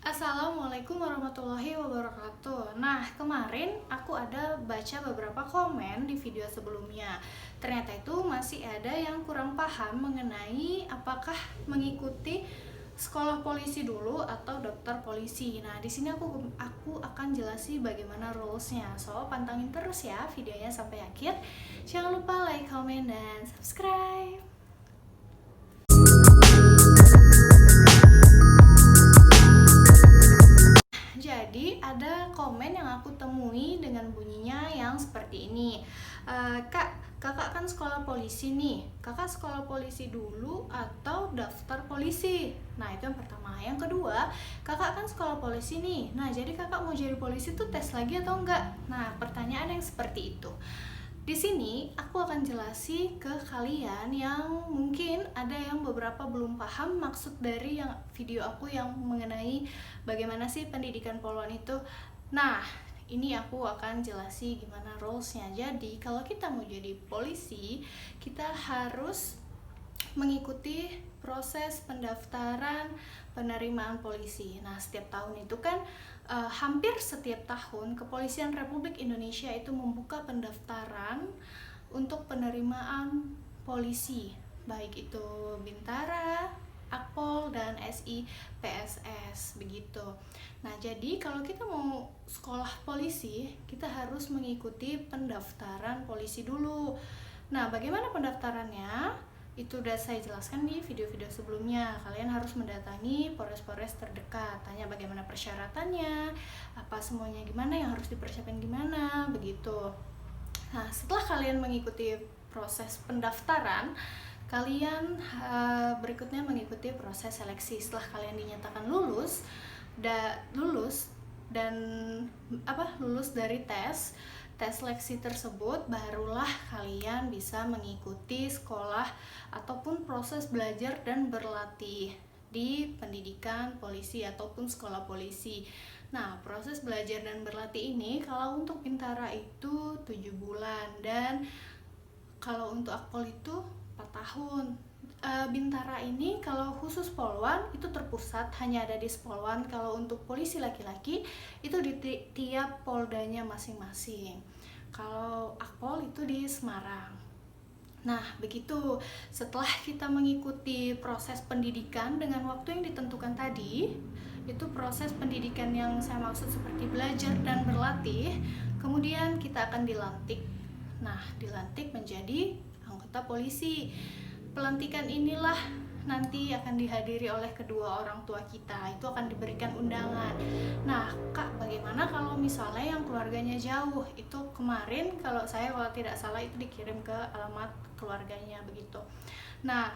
Assalamualaikum warahmatullahi wabarakatuh. Nah, kemarin aku ada baca beberapa komen di video sebelumnya. Ternyata itu masih ada yang kurang paham mengenai apakah mengikuti sekolah polisi dulu atau daftar polisi. Nah, di sini aku akan jelasin bagaimana rules-nya. So, pantengin terus ya videonya sampai akhir. Jangan lupa like, comment, dan subscribe. Jadi ada komen yang aku temui dengan bunyinya yang seperti ini. Kakak kan sekolah polisi nih. Kakak sekolah polisi dulu atau daftar polisi? Nah, itu yang pertama. Yang kedua, kakak kan sekolah polisi nih. Nah, jadi kakak mau jadi polisi tuh tes lagi atau enggak? Nah, pertanyaan yang seperti itu. Di sini aku akan jelasin ke kalian yang mungkin ada yang beberapa belum paham maksud dari yang video aku yang mengenai bagaimana sih pendidikan Polwan itu. Nah, ini aku akan jelasin gimana rules-nya. Jadi, kalau kita mau jadi polisi, kita harus mengikuti proses pendaftaran penerimaan polisi. Nah, setiap tahun itu kan hampir setiap tahun Kepolisian Republik Indonesia itu membuka pendaftaran untuk penerimaan polisi, baik itu Bintara, Akpol, dan SI PSS begitu. Nah, jadi kalau kita mau sekolah polisi, kita harus mengikuti pendaftaran polisi dulu. Nah, bagaimana pendaftarannya? Itu udah saya jelaskan di video-video sebelumnya. Kalian harus mendatangi polres-polres terdekat, tanya bagaimana persyaratannya, apa semuanya gimana, yang harus dipersiapkan gimana, begitu. Nah, setelah kalian mengikuti proses pendaftaran, kalian berikutnya mengikuti proses seleksi. Setelah kalian dinyatakan lulus dan lulus dari tes seleksi tersebut, barulah kalian bisa mengikuti sekolah ataupun proses belajar dan berlatih di pendidikan polisi ataupun sekolah polisi. Nah, proses belajar dan berlatih ini kalau untuk Bintara itu 7 bulan dan kalau untuk Akpol itu 4 tahun. Bintara ini kalau khusus Polwan itu terpusat hanya ada di Polwan. Kalau untuk polisi laki-laki itu di tiap poldanya masing-masing. Kalau Akpol itu di Semarang. Nah, begitu. Setelah kita mengikuti proses pendidikan dengan waktu yang ditentukan tadi, itu proses pendidikan yang saya maksud seperti belajar dan berlatih, kemudian kita akan dilantik. Nah, dilantik menjadi anggota polisi. Pelantikan inilah nanti akan dihadiri oleh kedua orang tua kita. Itu akan diberikan undangan. Nah, Kak, bagaimana kalau misalnya yang keluarganya jauh? Itu kemarin kalau tidak salah itu dikirim ke alamat keluarganya begitu. Nah,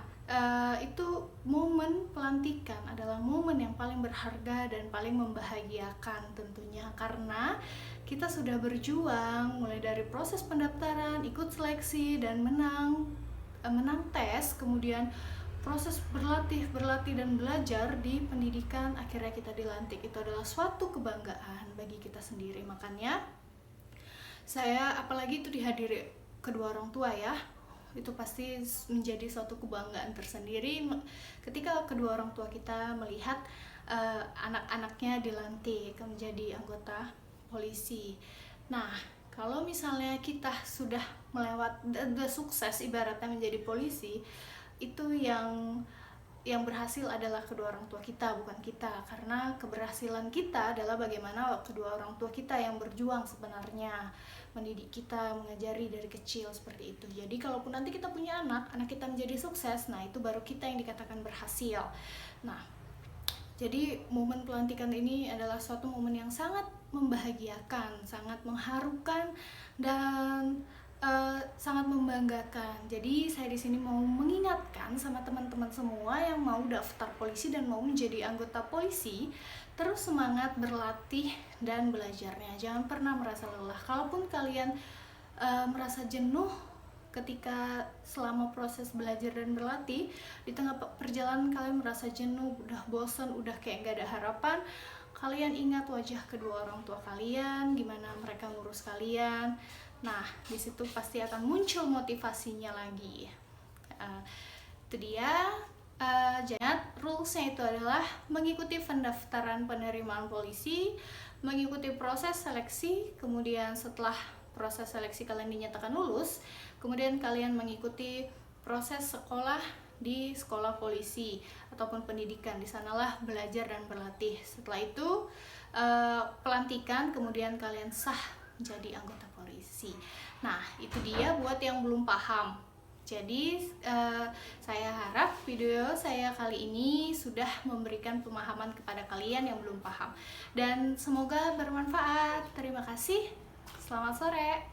itu momen pelantikan adalah momen yang paling berharga dan paling membahagiakan tentunya, karena kita sudah berjuang mulai dari proses pendaftaran, ikut seleksi, dan menang tes, kemudian proses berlatih dan belajar di pendidikan, akhirnya kita dilantik. Itu adalah suatu kebanggaan bagi kita sendiri. Makanya saya, apalagi itu dihadiri kedua orang tua ya, itu pasti menjadi suatu kebanggaan tersendiri ketika kedua orang tua kita melihat anak-anaknya dilantik menjadi anggota polisi. Nah, kalau misalnya kita sudah udah sukses ibaratnya menjadi polisi, itu yang berhasil adalah kedua orang tua kita, bukan kita. Karena keberhasilan kita adalah bagaimana kedua orang tua kita yang berjuang sebenarnya mendidik kita, mengajari dari kecil seperti itu. Jadi kalaupun nanti kita punya anak kita menjadi sukses, nah itu baru kita yang dikatakan berhasil. Nah, jadi momen pelantikan ini adalah suatu momen yang sangat membahagiakan, sangat mengharukan, dan sangat membanggakan. Jadi saya di sini mau mengingatkan sama teman-teman semua yang mau daftar polisi dan mau menjadi anggota polisi, terus semangat berlatih dan belajarnya. Jangan pernah merasa lelah. Kalaupun kalian merasa jenuh ketika selama proses belajar dan berlatih, di tengah perjalanan kalian merasa jenuh, udah bosan, udah kayak gak ada harapan, kalian ingat wajah kedua orang tua kalian, gimana mereka ngurus kalian. Nah, di situ pasti akan muncul motivasinya lagi. Itu dia. Jadi rulesnya itu adalah mengikuti pendaftaran penerimaan polisi, mengikuti proses seleksi, kemudian setelah proses seleksi kalian dinyatakan lulus, kemudian kalian mengikuti proses sekolah di sekolah polisi ataupun pendidikan. Di sanalah belajar dan berlatih. Setelah itu pelantikan, kemudian kalian sah menjadi anggota polisi. Nah, itu dia buat yang belum paham. Jadi saya harap video saya kali ini sudah memberikan pemahaman kepada kalian yang belum paham, dan semoga bermanfaat. Terima kasih. Selamat sore.